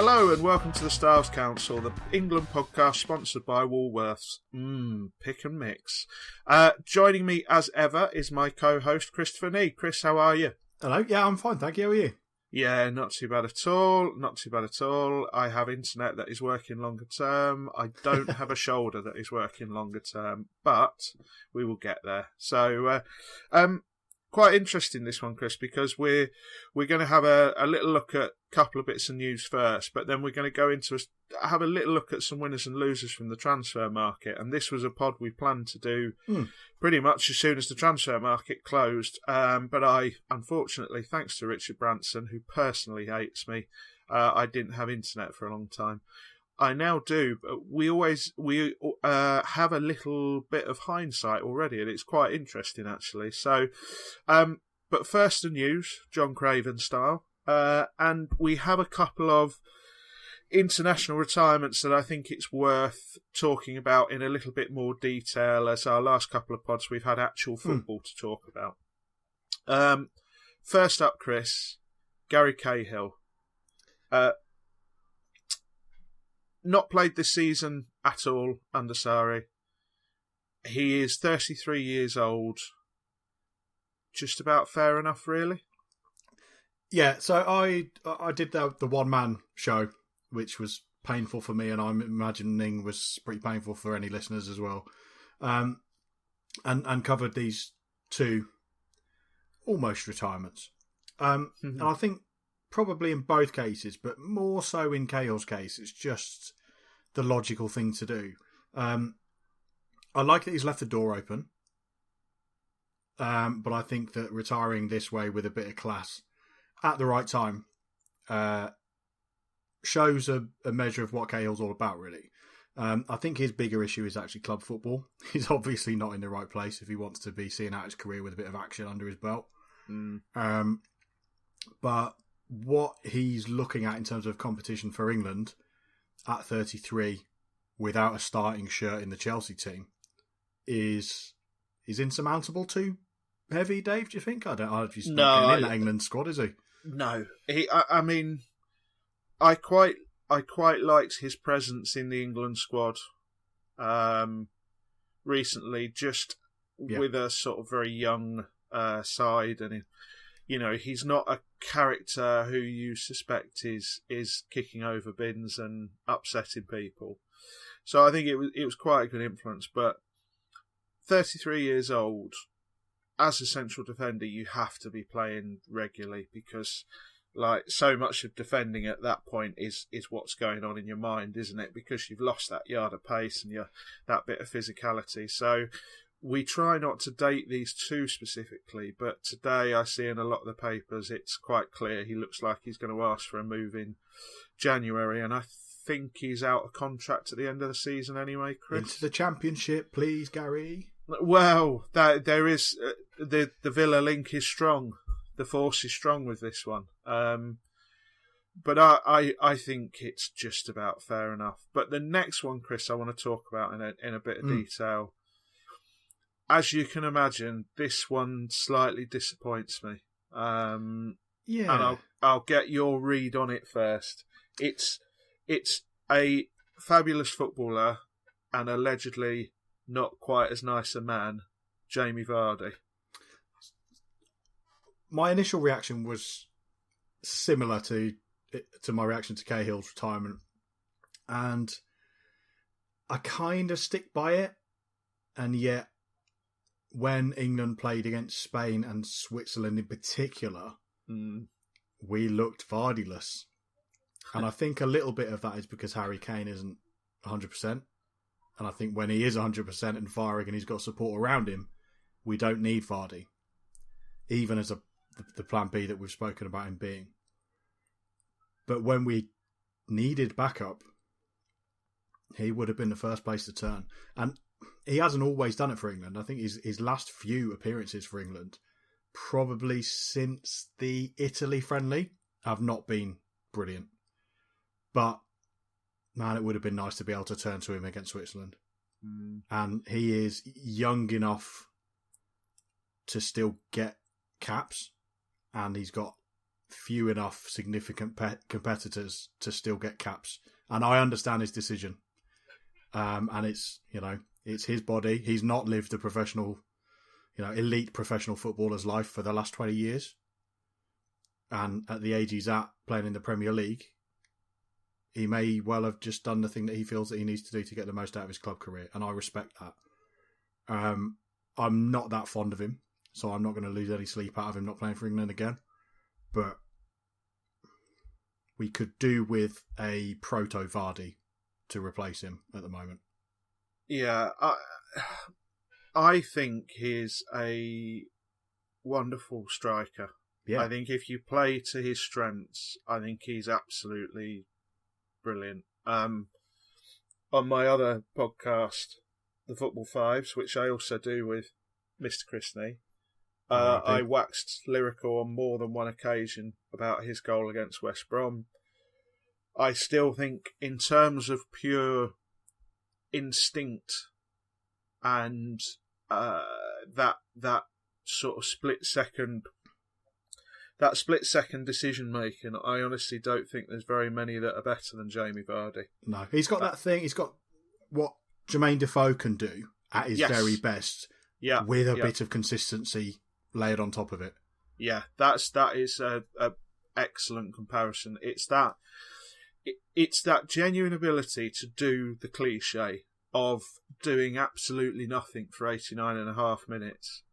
Hello and welcome to the Stiles Council, the England podcast sponsored by Woolworths. Pick and mix. Joining me as ever is my co-host Christopher Nee. Chris, how are you? Hello, yeah, I'm fine, thank you. How are you? Yeah, not too bad at all. Not too bad at all. I have internet that is working longer term. I don't have a shoulder that is working longer term, but we will get there. So, quite interesting this one, Chris, because we're going to have a little look at a couple of bits of news first, but then we're going to go into have a little look at some winners and losers from the transfer market. And this was a pod we planned to do pretty much as soon as the transfer market closed. But I, unfortunately, thanks to Richard Branson, who personally hates me, I didn't have internet for a long time. I now do, but we have a little bit of hindsight already, and it's quite interesting actually. So, but first the news, John Craven style, and we have a couple of international retirements that I think it's worth talking about in a little bit more detail. As our last couple of pods, we've had actual football to talk about. First up, Chris, Yerry Cahill. Not played this season at all under Sarri. He is 33 years old. Just about fair enough, really. Yeah, so I did the one-man show, which was painful for me, and I'm imagining was pretty painful for any listeners as well. And covered these two almost retirements. And I think probably in both cases, but more so in Cahill's case, it's just the logical thing to do. I like that he's left the door open, but I think that retiring this way with a bit of class at the right time shows a measure of what Cahill's all about, really. I think his bigger issue is actually club football. He's obviously not in the right place if he wants to be seeing out his career with a bit of action under his belt. But what he's looking at in terms of competition for England at 33 without a starting shirt in the Chelsea team is insurmountable too heavy, Dave, do you think? I don't know if he's not getting in that England squad, is he? No. I mean, I quite liked his presence in the England squad recently, just with a sort of very young side, and he's not a character who you suspect is kicking over bins and upsetting people. So I think it was quite a good influence. But 33 years old, as a central defender, you have to be playing regularly because, like, so much of defending at that point is what's going on in your mind, isn't it? Because you've lost that yard of pace and that bit of physicality. So we try not to date these too specifically, but today I see in a lot of the papers it's quite clear he looks like he's going to ask for a move in January, and I think he's out of contract at the end of the season anyway, Chris. Into the Championship, please, Gary. Well, there is the Villa link is strong. The force is strong with this one. But I think it's just about fair enough. But the next one, Chris, I want to talk about in a bit of detail. As you can imagine, this one slightly disappoints me. And I'll get your read on it first. It's a fabulous footballer and allegedly not quite as nice a man, Jamie Vardy. My initial reaction was similar to my reaction to Cahill's retirement, and I kind of stick by it, and yet when England played against Spain and Switzerland in particular, we looked Vardyless. And I think a little bit of that is because Harry Kane isn't 100%. And I think when he is 100% and firing and he's got support around him, we don't need Vardy. Even as the plan B that we've spoken about him being. But when we needed backup, he would have been the first place to turn. And he hasn't always done it for England. I think his last few appearances for England, probably since the Italy friendly, have not been brilliant. But, man, it would have been nice to be able to turn to him against Switzerland. And he is young enough to still get caps. And he's got few enough significant competitors to still get caps. And I understand his decision. And it's, it's his body. He's not lived a professional, elite professional footballer's life for the last 20 years. And at the age he's at, playing in the Premier League, he may well have just done the thing that he feels that he needs to do to get the most out of his club career. And I respect that. I'm not that fond of him, so I'm not going to lose any sleep out of him not playing for England again. But we could do with a proto-Vardy to replace him at the moment. Yeah, I think he's a wonderful striker. Yeah. I think if you play to his strengths, I think he's absolutely brilliant. On my other podcast, The Football Fives, which I also do with Mr. Chrisney, I waxed lyrical on more than one occasion about his goal against West Brom. I still think, in terms of pure instinct and that sort of split second decision making, I honestly don't think there's very many that are better than Jamie Vardy. No, he's got that thing. He's got what Jermaine Defoe can do at his very best. Yeah, with a bit of consistency layered on top of it. Yeah, that is a excellent comparison. It's that genuine ability to do the cliche of doing absolutely nothing for 89.5 minutes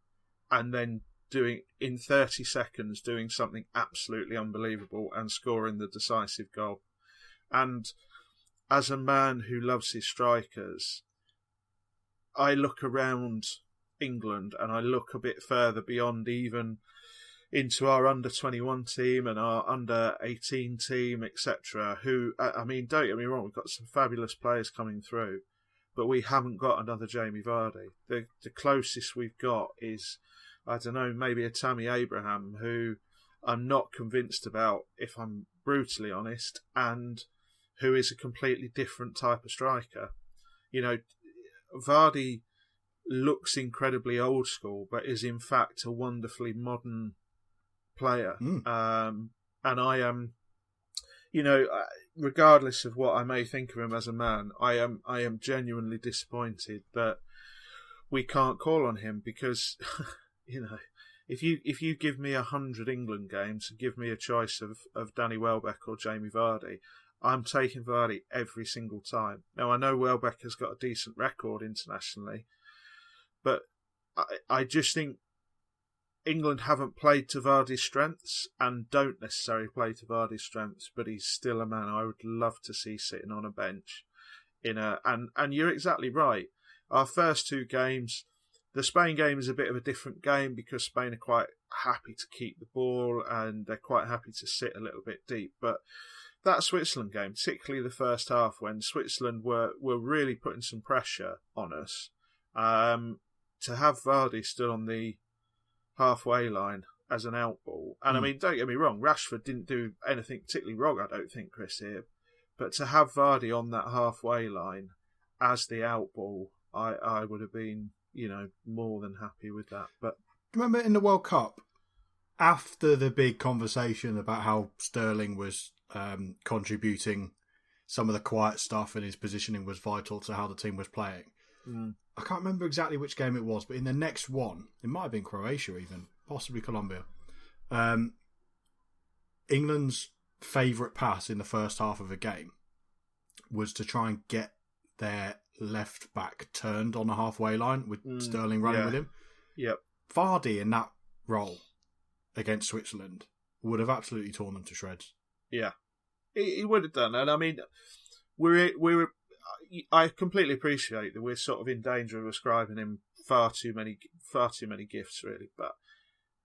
and then doing in 30 seconds doing something absolutely unbelievable and scoring the decisive goal. And as a man who loves his strikers, I look around England and I look a bit further beyond even into our under-21 team and our under-18 team, etc. Who, I mean, don't get me wrong, we've got some fabulous players coming through, but we haven't got another Jamie Vardy. The closest we've got is, I don't know, maybe a Tammy Abraham, who I'm not convinced about, if I'm brutally honest, and who is a completely different type of striker. Vardy looks incredibly old school, but is in fact a wonderfully modern player. And I am, regardless of what I may think of him as a man, I am genuinely disappointed that we can't call on him because, if you give me 100 England games and give me a choice of Danny Welbeck or Jamie Vardy, I'm taking Vardy every single time. Now, I know Welbeck has got a decent record internationally, but I just think England haven't played to Vardy's strengths and don't necessarily play to Vardy's strengths, but he's still a man I would love to see sitting on a bench. And you're exactly right. Our first two games, the Spain game is a bit of a different game because Spain are quite happy to keep the ball and they're quite happy to sit a little bit deep. But that Switzerland game, particularly the first half, when Switzerland were really putting some pressure on us, to have Vardy still on the halfway line as an outball. And I mean, don't get me wrong, Rashford didn't do anything particularly wrong, I don't think, Chris, here. But to have Vardy on that halfway line as the outball, I would have been, more than happy with that. But remember in the World Cup, after the big conversation about how Sterling was contributing some of the quiet stuff and his positioning was vital to how the team was playing. I can't remember exactly which game it was, but in the next one, it might have been Croatia even, possibly Colombia. England's favourite pass in the first half of a game was to try and get their left back turned on the halfway line with Sterling running with him. Yep. Vardy in that role against Switzerland would have absolutely torn them to shreds. Yeah, he would have done. And I mean, I completely appreciate that we're sort of in danger of ascribing him far too many gifts, really. But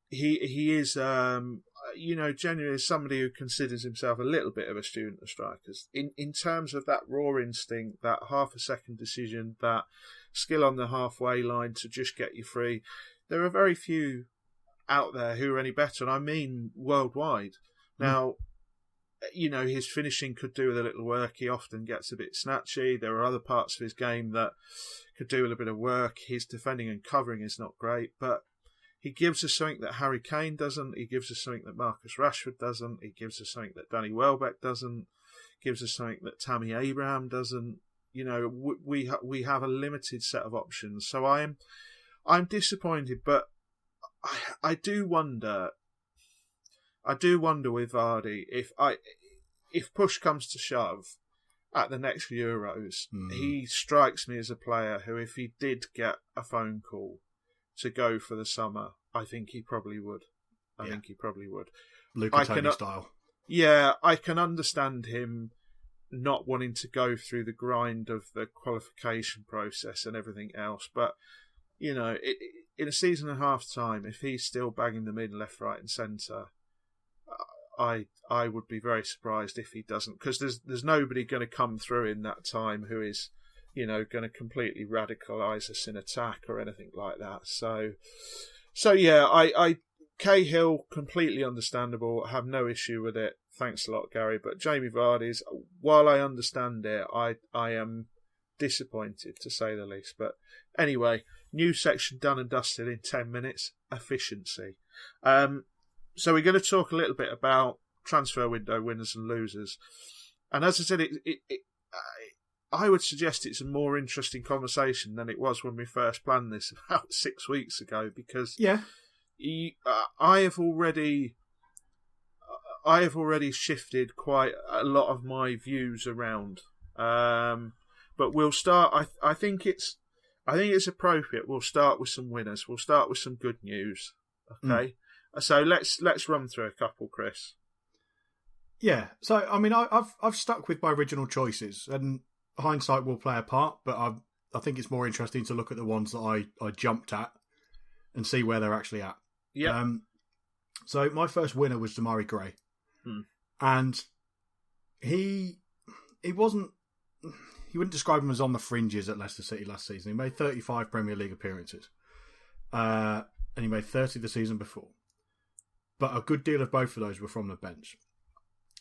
he is, genuinely somebody who considers himself a little bit of a student of strikers. In terms of that raw instinct, that half a second decision, that skill on the halfway line to just get you free, there are very few out there who are any better, and I mean worldwide. Now, his finishing could do with a little work. He often gets a bit snatchy. There are other parts of his game that could do with a bit of work. His defending and covering is not great, but He gives us something that Harry Kane doesn't. He gives us something that Marcus Rashford doesn't. He gives us something that Danny Welbeck doesn't. Gives us something that Tammy Abraham doesn't. You know, we have a limited set of options. So I'm disappointed, but I do wonder. I do wonder with Vardy if push comes to shove at the next Euros, he strikes me as a player who, if he did get a phone call to go for the summer, I think he probably would. I think he probably would. Lucatelli style. Yeah, I can understand him not wanting to go through the grind of the qualification process and everything else. But, you know, in a season and a half time, if he's still bagging them in left, right and centre, I would be very surprised if he doesn't, because there's nobody going to come through in that time who is, you know, going to completely radicalise us in attack or anything like that. So yeah, I Cahill, completely understandable. I have no issue with it. Thanks a lot, Gary. But Jamie Vardys, while I understand it, I am disappointed, to say the least. But anyway, new section done and dusted in 10 minutes. Efficiency. So we're going to talk a little bit about transfer window winners and losers. And as I said, I would suggest it's a more interesting conversation than it was when we first planned this about 6 weeks ago, because I have already shifted quite a lot of my views around. But we'll start. I think it's appropriate. We'll start with some winners. We'll start with some good news. Okay. So let's run through a couple, Chris. Yeah. So I mean, I've stuck with my original choices, and hindsight will play a part. But I think it's more interesting to look at the ones that I jumped at and see where they're actually at. Yeah. So my first winner was Demarai Gray, and he wasn't. You wouldn't describe him as on the fringes at Leicester City last season. He made 35 Premier League appearances, and he made 30 the season before. But a good deal of both of those were from the bench.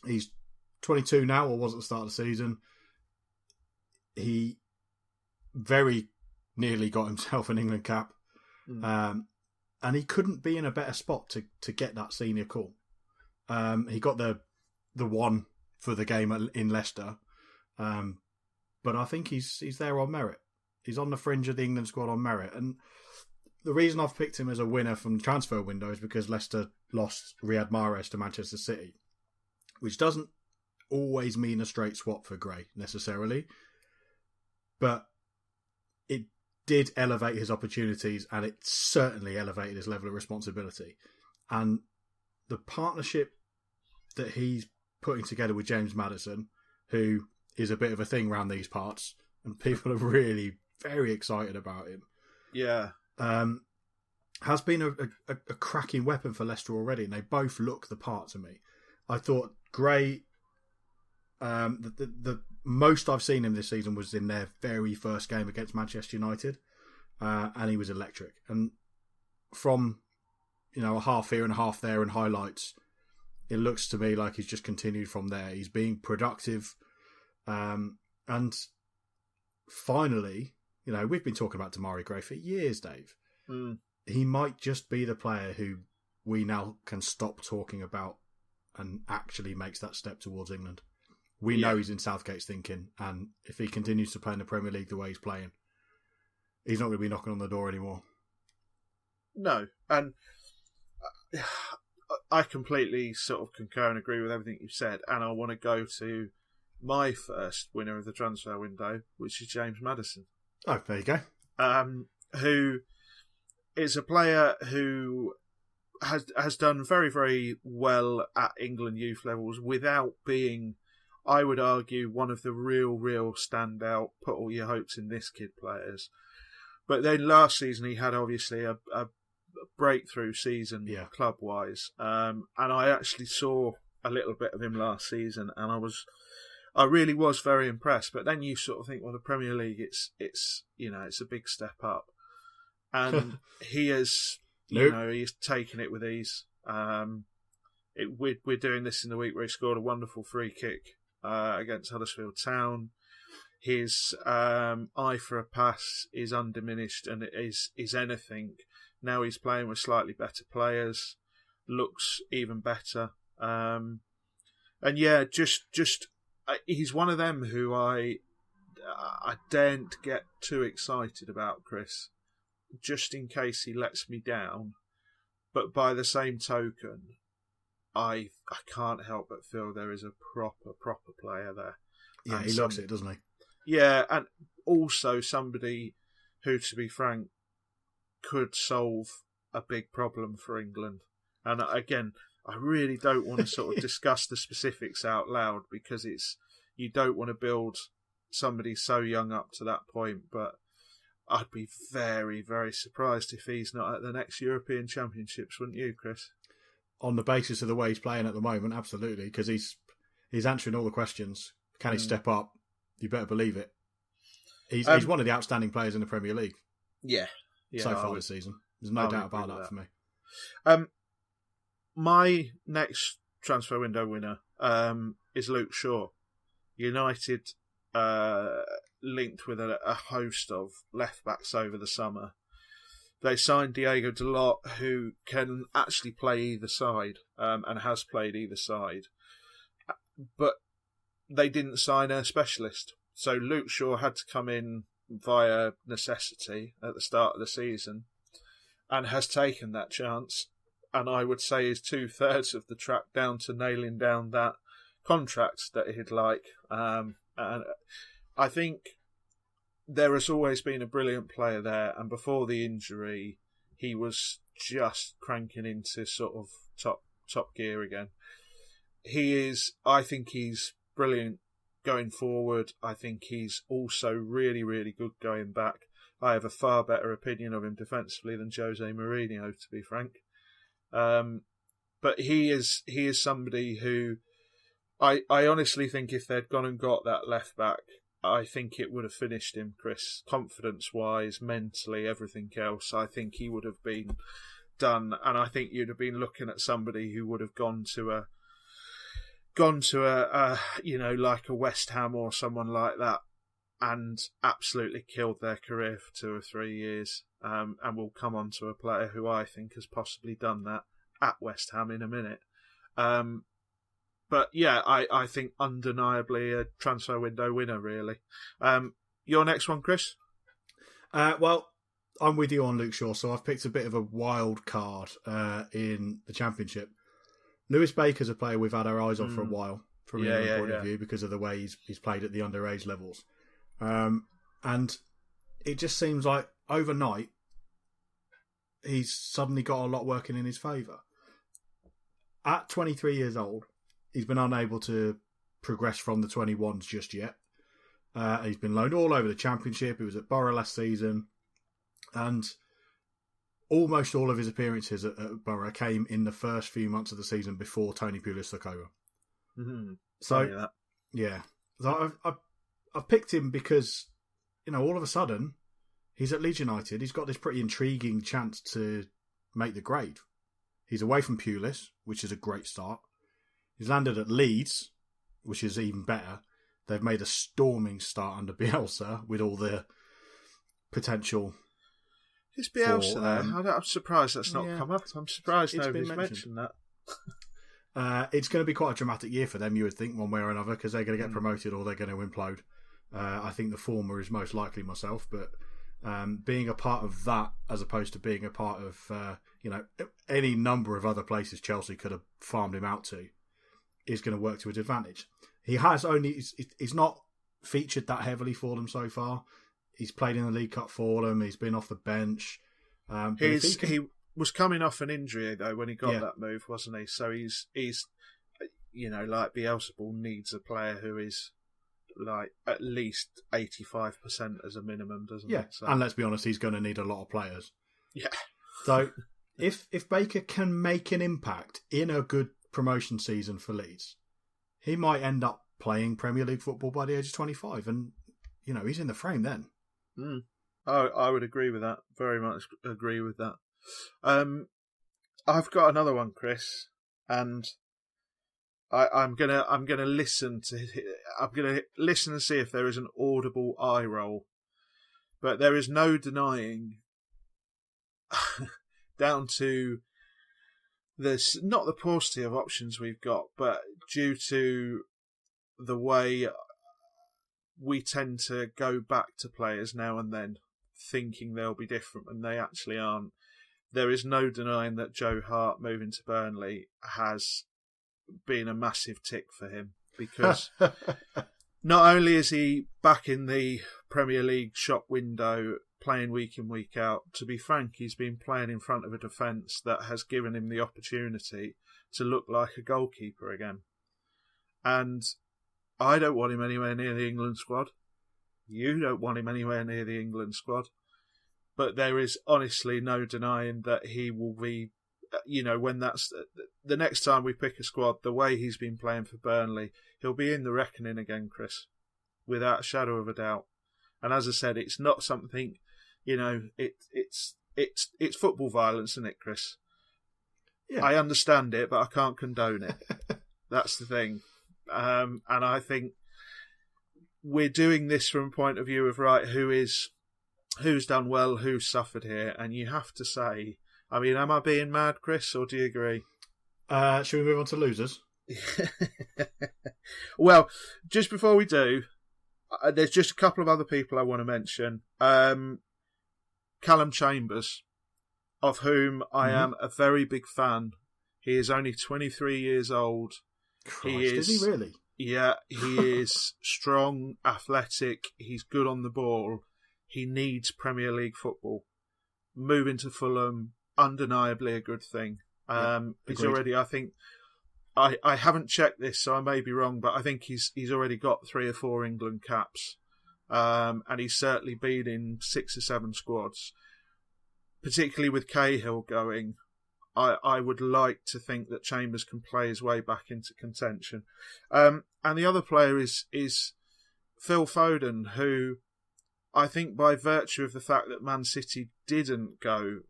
He's 22 now, or was at the start of the season. He very nearly got himself an England cap. And he couldn't be in a better spot to get that senior call. He got the one for the game in Leicester. But I think he's there on merit. He's on the fringe of the England squad on merit. And the reason I've picked him as a winner from the transfer window is because Leicester lost Riyad Mahrez to Manchester City, which doesn't always mean a straight swap for Gray necessarily, but it did elevate his opportunities, and it certainly elevated his level of responsibility. And the partnership that he's putting together with James Maddison, who is a bit of a thing around these parts, and people are really very excited about him. Yeah. Has been a cracking weapon for Leicester already, and they both look the part to me. I thought Gray, the most I've seen him this season was in their very first game against Manchester United, and he was electric. And from, you know, a half here and a half there in highlights, it looks to me like he's just continued from there. He's being productive, and finally, you know, we've been talking about Demarai Gray for years, Dave. He might just be the player who we now can stop talking about and actually makes that step towards England. We know he's in Southgate's thinking, and if he continues to play in the Premier League the way he's playing, he's not going to be knocking on the door anymore. No, and I completely sort of concur and agree with everything you've said, and I want to go to my first winner of the transfer window, which is James Maddison. Oh, there you go. Who is a player who has done very, very well at England youth levels without being, I would argue, one of the real standout, put all your hopes in this kid players. But then last season he had obviously a breakthrough season club-wise. And I actually saw a little bit of him last season, and I really was very impressed. But then you sort of think, well, the Premier League, it's you know, it's a big step up. And he has, you know, he's taken it with ease. We're doing this in the week where he scored a wonderful free kick against Huddersfield Town. his eye for a pass is undiminished, and it is anything. Now he's playing with slightly better players, looks even better. And yeah, just he's one of them who I daren't get too excited about, Chris, just in case he lets me down. But by the same token, I can't help but feel there is a proper player there. Yeah, he looks it, doesn't he? Yeah, and also somebody who, to be frank, could solve a big problem for England. And again, I really don't want to sort of discuss the specifics out loud, because you don't want to build somebody so young up to that point. But I'd be very, very surprised if he's not at the next European Championships, wouldn't you, Chris? On the basis of the way he's playing at the moment, absolutely, because he's answering all the questions. Can he step up? You better believe it. He's one of the outstanding players in the Premier League. Yeah, so far this season. There's no doubt about that for me. My next transfer window winner is Luke Shaw. United linked with a host of left-backs over the summer. They signed Diego Dalot, who can actually play either side, and has played either side. But they didn't sign a specialist. So Luke Shaw had to come in via necessity at the start of the season, and has taken that chance. And I would say is 2/3 of the track down to nailing down that contract that he'd like. And I think there has always been a brilliant player there, and before the injury, he was just cranking into sort of top gear again. I think he's brilliant going forward. I think he's also really, really good going back. I have a far better opinion of him defensively than Jose Mourinho, to be frank. But he is somebody who I honestly think if they'd gone and got that left back, I think it would have finished him, Chris. Confidence-wise, mentally, everything else, I think he would have been done. And I think you'd have been looking at somebody who would have gone to a like a West Ham or someone like that, and absolutely killed their career for 2 or 3 years. And we'll come on to a player who I think has possibly done that at West Ham in a minute. But yeah, I think undeniably a transfer window winner, really. Your next one, Chris? Well, I'm with you on Luke Shaw, so I've picked a bit of a wild card in the Championship. Lewis Baker's a player we've had our eyes on for a while, from an England point of view, because of the way he's played at the underage levels. And it just seems like overnight, he's suddenly got a lot working in his favour. At 23 years old, he's been unable to progress from the 21s just yet. He's been loaned all over the Championship. He was at Borough last season. And almost all of his appearances at Borough came in the first few months of the season before Tony Pulis took over. Mm-hmm. So, yeah. So I've picked him because, all of a sudden, he's at Leeds United. He's got this pretty intriguing chance to make the grade. He's away from Pulis, which is a great start. He's landed at Leeds, which is even better. They've made a storming start under Bielsa with all the potential. Is Bielsa there? I'm surprised that's not come up. I'm surprised nobody's mentioned that. It's going to be quite a dramatic year for them, you would think, one way or another, because they're going to get promoted or they're going to implode. I think the former is most likely myself, but being a part of that as opposed to being a part of any number of other places Chelsea could have farmed him out to is going to work to his advantage. He's not featured that heavily for them so far. He's played in the League Cup for them. He's been off the bench. He was coming off an injury though when he got that move, wasn't he? So he's like Bielsa needs a player who is like at least 85% as a minimum, doesn't he? So. And let's be honest, he's going to need a lot of players. Yeah. So if Baker can make an impact in a good promotion season for Leeds, he might end up playing Premier League football by the age of 25, and he's in the frame then. I would agree with that. Very much agree with that. I've got another one, Chris, and I'm gonna listen and see if there is an audible eye roll. But there is no denying, down to this, not the paucity of options we've got, but due to the way we tend to go back to players now and then, thinking they'll be different when they actually aren't. There is no denying that Joe Hart moving to Burnley has been a massive tick for him, because not only is he back in the Premier League shop window playing week in, week out, to be frank, he's been playing in front of a defence that has given him the opportunity to look like a goalkeeper again. And I don't want him anywhere near the England squad. You don't want him anywhere near the England squad. But there is honestly no denying that he will be, when that's the next time we pick a squad, the way he's been playing for Burnley, he'll be in the reckoning again, Chris, without a shadow of a doubt. And as I said, it's not something, it's football violence, isn't it, Chris? Yeah. I understand it, but I can't condone it. That's the thing. And I think we're doing this from a point of view of, right, who's done well, who's suffered here, and you have to say, I mean, am I being mad, Chris, or do you agree? Should we move on to losers? Well, just before we do, there's just a couple of other people I want to mention. Callum Chambers, of whom I am a very big fan. He is only 23 years old. Christ, is he really? Yeah, he is strong, athletic, he's good on the ball. He needs Premier League football. Moving to Fulham, undeniably a good thing. He's already, I think, I haven't checked this, so I may be wrong, but I think he's already got 3 or 4 England caps. And he's certainly been in 6 or 7 squads. Particularly with Cahill going, I would like to think that Chambers can play his way back into contention. And the other player is Phil Foden, who I think by virtue of the fact that Man City didn't go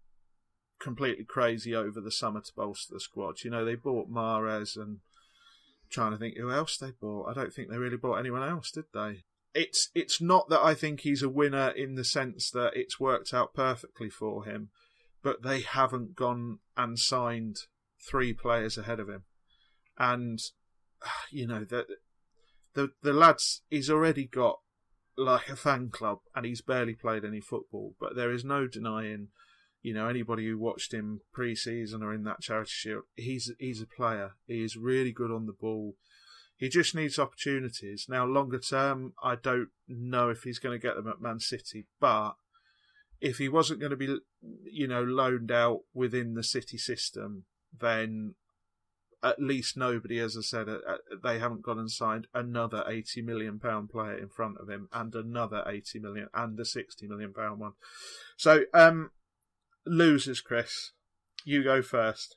completely crazy over the summer to bolster the squad. They bought Mahrez, and I'm trying to think who else they bought. I don't think they really bought anyone else, did they? It's not that I think he's a winner in the sense that it's worked out perfectly for him, but they haven't gone and signed 3 players ahead of him. And, the lads, he's already got like a fan club, and he's barely played any football, but there is no denying, anybody who watched him pre-season or in that Charity Shield, he's a player. He is really good on the ball. He just needs opportunities. Now, longer term, I don't know if he's going to get them at Man City, but if he wasn't going to be, loaned out within the City system, then at least nobody, as I said, they haven't gone and signed another £80 million player in front of him, and another 80 million, and a £60 million one. So, losers, Chris. You go first.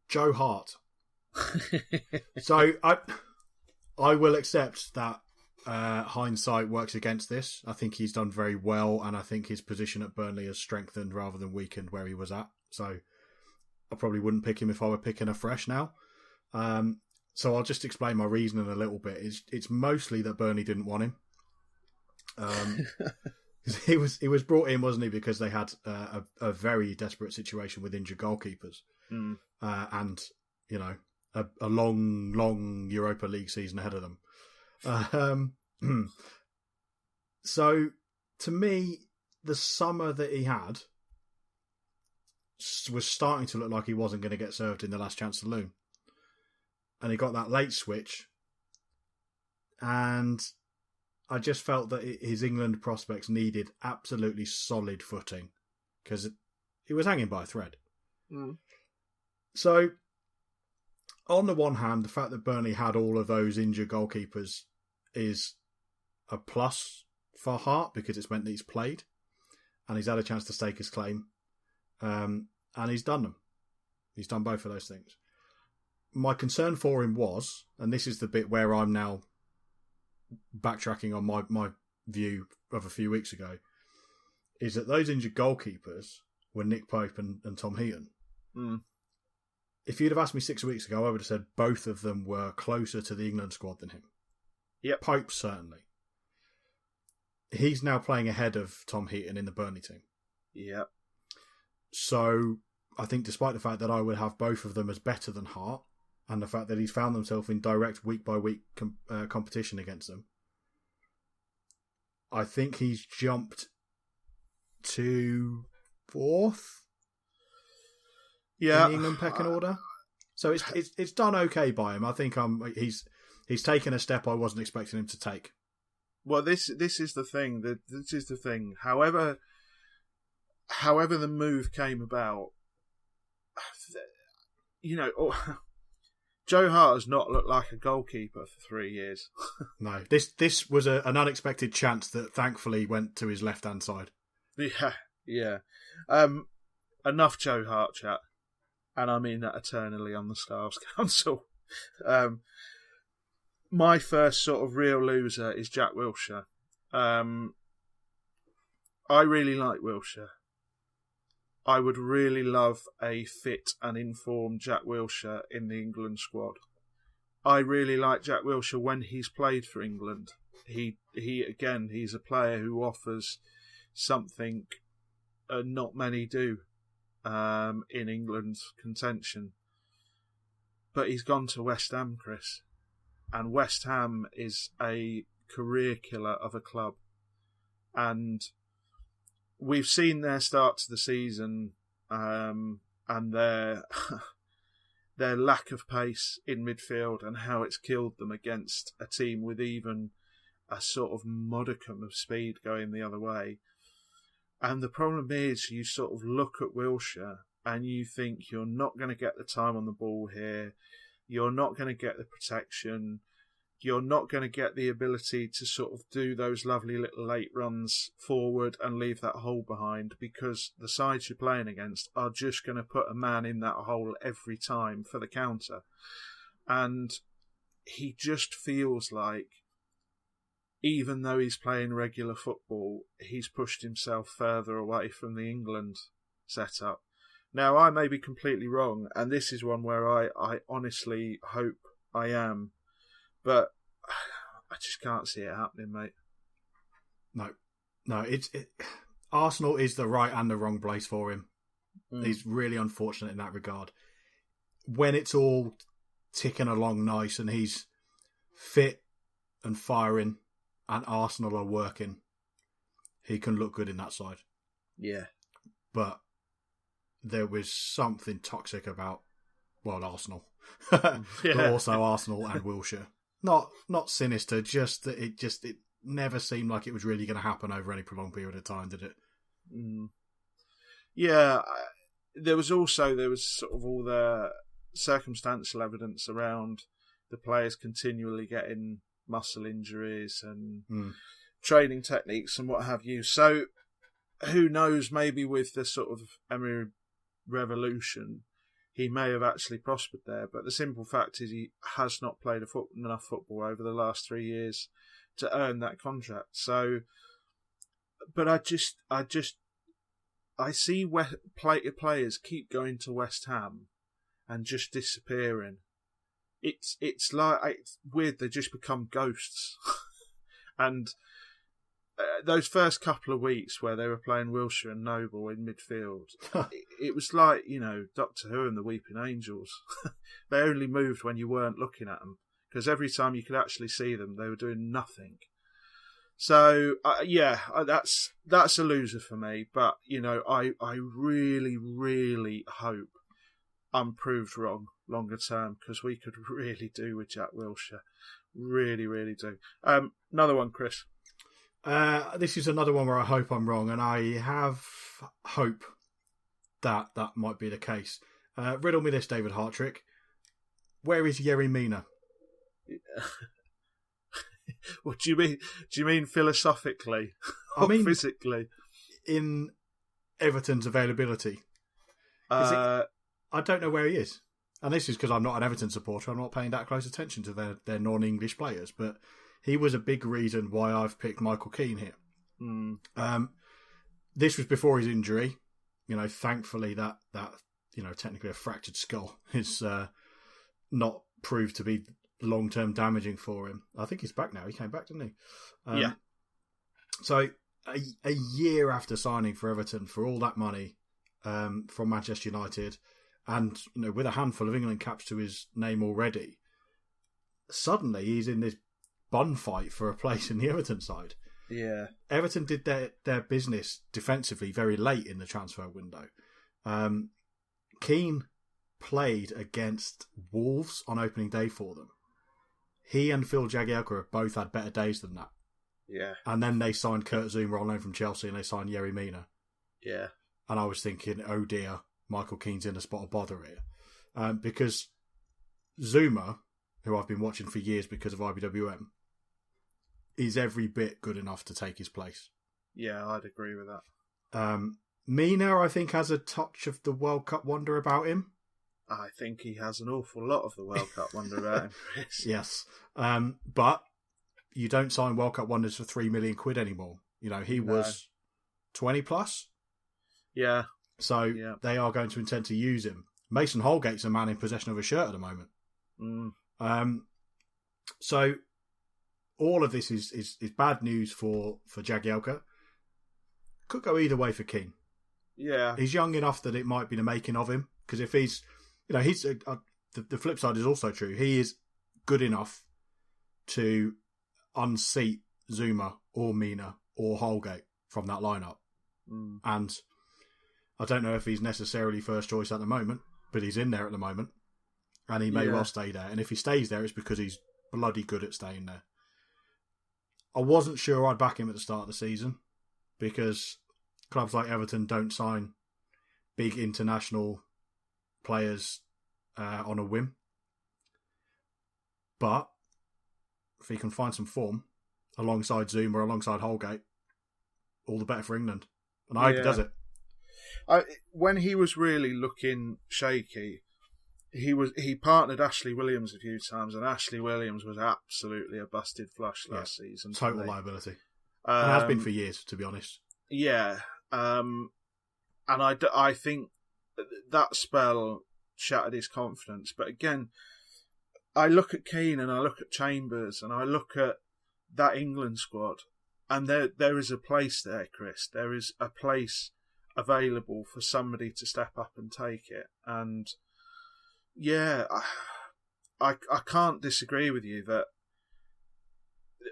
Joe Hart. So, I will accept that hindsight works against this. I think he's done very well, and I think his position at Burnley has strengthened rather than weakened where he was at. So, I probably wouldn't pick him if I were picking afresh now. So I'll just explain my reasoning a little bit. It's mostly that Burnley didn't want him. He was brought in, wasn't he, because they had a very desperate situation with injured goalkeepers, and a long Europa League season ahead of them. So to me, the summer that he had was starting to look like he wasn't going to get served in the last chance saloon. And he got that late switch. And I just felt that his England prospects needed absolutely solid footing, because he was hanging by a thread. So, on the one hand, the fact that Burnley had all of those injured goalkeepers is a plus for Hart, because it's meant that he's played and he's had a chance to stake his claim. And he's done them. He's done both of those things. My concern for him was, and this is the bit where I'm now backtracking on my view of a few weeks ago, is that those injured goalkeepers were Nick Pope and Tom Heaton. if you'd have asked me 6 weeks ago, I would have said both of them were closer to the England squad than him. Yep. Pope, certainly. He's now playing ahead of Tom Heaton in the Burnley team. Yeah. So I think despite the fact that I would have both of them as better than Hart, and the fact that he's found himself in direct week-by-week competition against them, I think he's jumped to 4th in the England pecking order. So it's done okay by him. I think he's taken a step I wasn't expecting him to take. Well, this is the thing. This is the thing. However the move came about, Joe Hart has not looked like a goalkeeper for 3 years. No, this was an unexpected chance that thankfully went to his left-hand side. Yeah. Enough Joe Hart chat, and I mean that eternally on the Stiles Council. My first sort of real loser is Jack Wilshere. I really like Wilshere. I would really love a fit and informed Jack Wilshere in the England squad. I really like Jack Wilshere when he's played for England. He's a player who offers something not many do in England's contention. But he's gone to West Ham, Chris. And West Ham is a career killer of a club. And we've seen their start to the season and their lack of pace in midfield and how it's killed them against a team with even a sort of modicum of speed going the other way. And the problem is you sort of look at Wilshere and you think you're not going to get the time on the ball here. You're not going to get the protection. You're not going to get the ability to sort of do those lovely little late runs forward and leave that hole behind, because the sides you're playing against are just going to put a man in that hole every time for the counter. And he just feels like, even though he's playing regular football, he's pushed himself further away from the England setup. Now, I may be completely wrong, and this is one where I honestly hope I am, but I just can't see it happening, mate. No, Arsenal is the right and the wrong place for him. He's really unfortunate in that regard. When it's all ticking along nice and he's fit and firing and Arsenal are working, he can look good in that side. Yeah. But there was something toxic about, Arsenal. But also Arsenal and Wilshere. Not sinister, just that it never seemed like it was really going to happen over any prolonged period of time, did it? Yeah, there was sort of all the circumstantial evidence around the players continually getting muscle injuries and training techniques and what have you. So who knows, maybe with the sort of Emery revolution, he may have actually prospered there. But the simple fact is he has not played enough football over the last 3 years to earn that contract. So, but I see players keep going to West Ham and just disappearing. It's weird. They just become ghosts. And those first couple of weeks where they were playing Wilshere and Noble in midfield, it was like, Doctor Who and the Weeping Angels. They only moved when you weren't looking at them, because every time you could actually see them, they were doing nothing. So, that's a loser for me. But, I really, really hope I'm proved wrong longer term, because we could really do with Jack Wilshere. Really, really do. Another one, Chris. This is another one where I hope I'm wrong, and I have hope that might be the case. Riddle me this, David Hartrick. Where is Yerry Mina? What do you mean? Do you mean philosophically or physically? In Everton's availability. I don't know where he is. And this is because I'm not an Everton supporter. I'm not paying that close attention to their non-English players. But he was a big reason why I've picked Michael Keane here. This was before his injury. Thankfully that technically a fractured skull is not proved to be long-term damaging for him. I think he's back now. He came back, didn't he? Yeah. So a year after signing for Everton for all that money from Manchester United, and with a handful of England caps to his name already, suddenly he's in this bun fight for a place in the Everton side. Yeah. Everton did their business defensively very late in the transfer window. Keane played against Wolves on opening day for them. He and Phil Jagielka have both had better days than that. Yeah. And then they signed Kurt Zouma on loan from Chelsea, and they signed Yerry Mina. Yeah. And I was thinking, oh dear, Michael Keane's in a spot of bother here. Because Zouma, who I've been watching for years because of IBWM, is every bit good enough to take his place. Yeah, I'd agree with that. Mina, I think, has a touch of the World Cup wonder about him. I think he has an awful lot of the World Cup wonder about him, Chris. Yes. But you don't sign World Cup wonders for £3 million anymore. He was 20 plus. Yeah. So they are going to intend to use him. Mason Holgate's a man in possession of a shirt at the moment. So all of this is bad news for Jagielka. Could go either way for Keane. Yeah. He's young enough that it might be the making of him. Because if he's, the flip side is also true. He is good enough to unseat Zouma or Mina or Holgate from that lineup. And I don't know if he's necessarily first choice at the moment, but he's in there at the moment. And he may well stay there. And if he stays there, it's because he's bloody good at staying there. I wasn't sure I'd back him at the start of the season because clubs like Everton don't sign big international players on a whim. But if he can find some form alongside Zouma, alongside Holgate, all the better for England. And I hope he does it. When he was really looking shaky, he partnered Ashley Williams a few times, and Ashley Williams was absolutely a busted flush last season. Total liability. And has been for years, to be honest. Yeah. And I think that spell shattered his confidence. But again, I look at Keane and I look at Chambers and I look at that England squad, and there is a place there, Chris. There is a place available for somebody to step up and take it. And yeah, I can't disagree with you that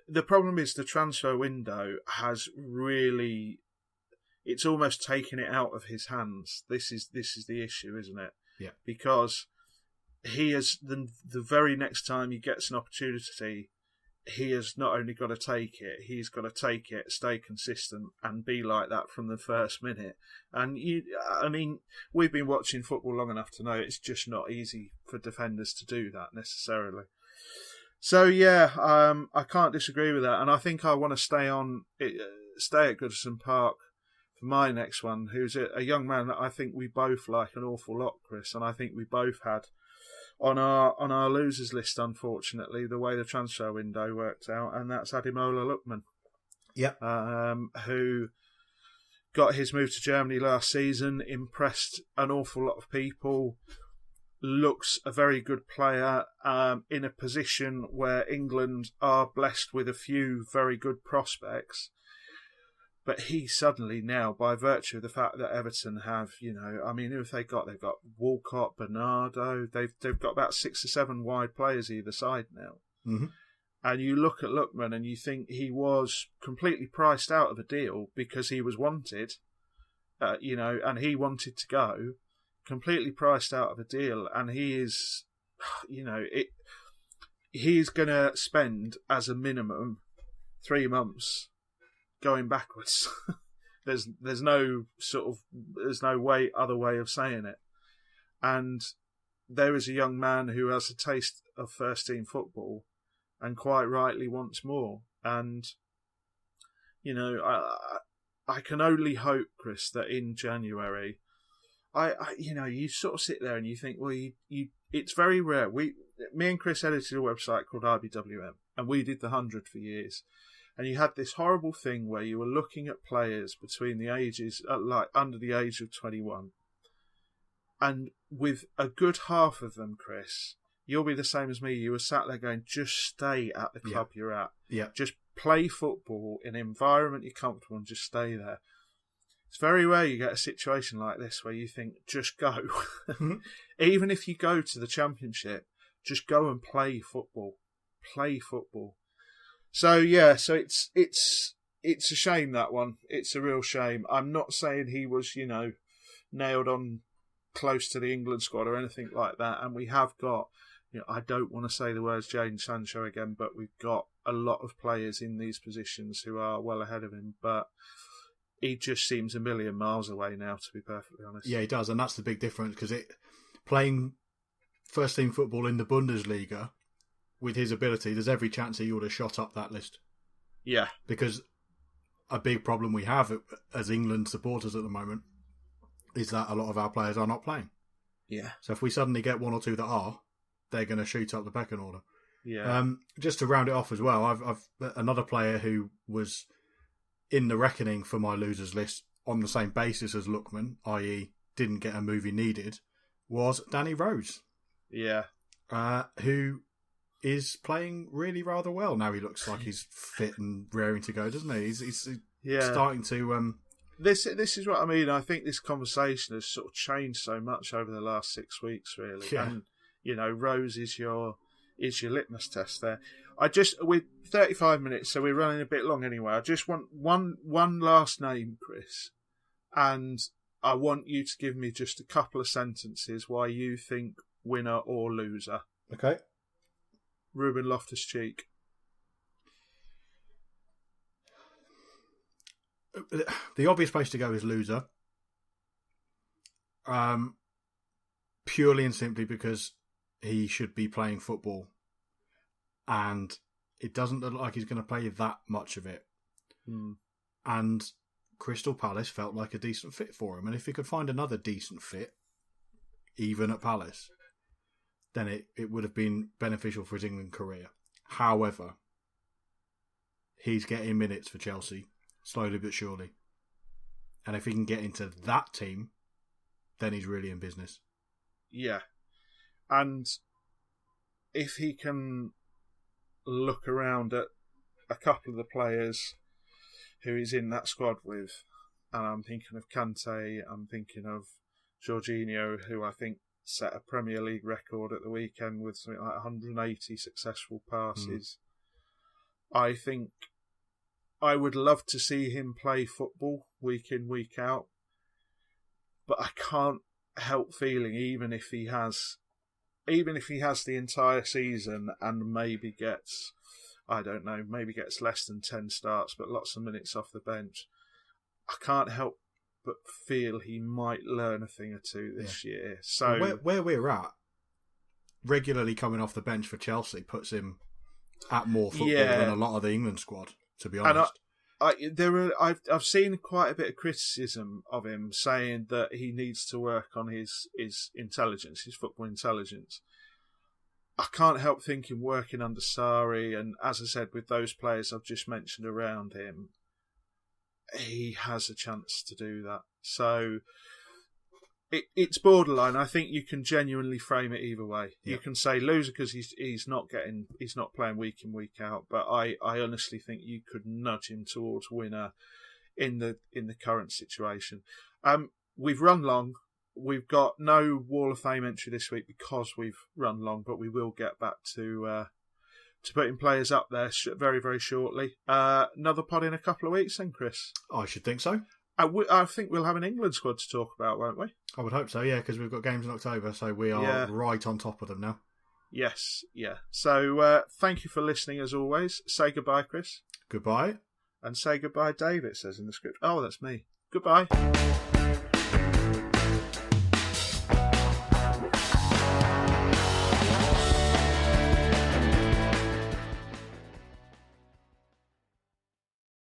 the problem is the transfer window has really, it's almost taken it out of his hands. This is the issue, isn't it? Yeah. Because he is the very next time he gets an opportunity, he has not only got to take it, he's got to take it, stay consistent, and be like that from the first minute. And we've been watching football long enough to know it's just not easy for defenders to do that necessarily. So yeah, I can't disagree with that, and I think I want to stay at Goodison Park for my next one, who's a young man that I think we both like an awful lot, Chris, and I think we both had on our losers list, unfortunately, the way the transfer window worked out, and that's Ademola Lookman. Yep. Who got his move to Germany last season, impressed an awful lot of people, looks a very good player, in a position where England are blessed with a few very good prospects. But he suddenly now, by virtue of the fact that Everton have, who have they got? They've got Walcott, Bernardo. They've got about 6 or 7 wide players either side now. Mm-hmm. And you look at Lookman and you think he was completely priced out of a deal because he was wanted, and he wanted to go, completely priced out of a deal. And he is, he's going to spend as a minimum 3 months going backwards. there's no other way of saying it. And there is a young man who has a taste of first team football and quite rightly wants more. And I can only hope, Chris, that in January, you sort of sit there and you think, well, you it's very rare. Me and Chris edited a website called IBWM, and we did the 100 for years. And you had this horrible thing where you were looking at players between the ages, under the age of 21. And with a good half of them, Chris, you'll be the same as me. You were sat there going, just stay at the club you're at. Yeah. Just play football in an environment you're comfortable and just stay there. It's very rare you get a situation like this where you think, just go. Even if you go to the Championship, just go and play football. Play football. So it's a shame, that one. It's a real shame. I'm not saying he was, nailed on close to the England squad or anything like that. And we have got, I don't want to say the words Jadon Sancho again, but we've got a lot of players in these positions who are well ahead of him. But he just seems a million miles away now, to be perfectly honest. Yeah, he does. And that's the big difference, because playing first team football in the Bundesliga with his ability, there's every chance he would have shot up that list. Yeah. Because a big problem we have as England supporters at the moment is that a lot of our players are not playing. Yeah. So if we suddenly get one or two that are, they're going to shoot up the pecking order. Yeah. Just to round it off as well, I've another player who was in the reckoning for my losers list on the same basis as Lookman, i.e. didn't get a move he needed, was Danny Rose. Yeah. Who is playing really rather well. Now he looks like he's fit and raring to go, doesn't he? He's starting to... This is what I mean. I think this conversation has sort of changed so much over the last 6 weeks, really. Yeah. And, Rose is your litmus test there. We're 35 minutes, so we're running a bit long anyway. I just want one last name, Chris, and I want you to give me just a couple of sentences why you think winner or loser. Okay. Ruben Loftus-Cheek. The obvious place to go is loser. Purely and simply because he should be playing football. And it doesn't look like he's going to play that much of it. And Crystal Palace felt like a decent fit for him. And if he could find another decent fit, even at Palace, then it would have been beneficial for his England career. However, he's getting minutes for Chelsea, slowly but surely. And if he can get into that team, then he's really in business. Yeah. And if he can look around at a couple of the players who he's in that squad with, and I'm thinking of Kante, I'm thinking of Jorginho, who I think set a Premier League record at the weekend with something like 180 successful passes. I think I would love to see him play football week in, week out, but I can't help feeling even if he has the entire season and maybe gets, I don't know, maybe gets less than 10 starts but lots of minutes off the bench, I can't help but feel he might learn a thing or two this year. So where we're at, regularly coming off the bench for Chelsea puts him at more football than a lot of the England squad, to be honest. And I've seen quite a bit of criticism of him saying that he needs to work on his intelligence, his football intelligence. I can't help thinking working under Sarri, and as I said, with those players I've just mentioned around him, he has a chance to do that. So it's borderline. I think you can genuinely frame it either way. Yeah. You can say loser because he's not playing week in, week out. But I honestly think you could nudge him towards winner in the current situation. We've run long. We've got no Wall of Fame entry this week because we've run long, but we will get back to putting players up there very, very shortly. Another pod in a couple of weeks then, Chris? I should think so. I think we'll have an England squad to talk about, won't we? I would hope so, yeah, because we've got games in October, so we are right on top of them now. Yes, yeah. So thank you for listening as always. Say goodbye, Chris. Goodbye. And say goodbye, Dave, it says in the script. Oh, that's me. Goodbye.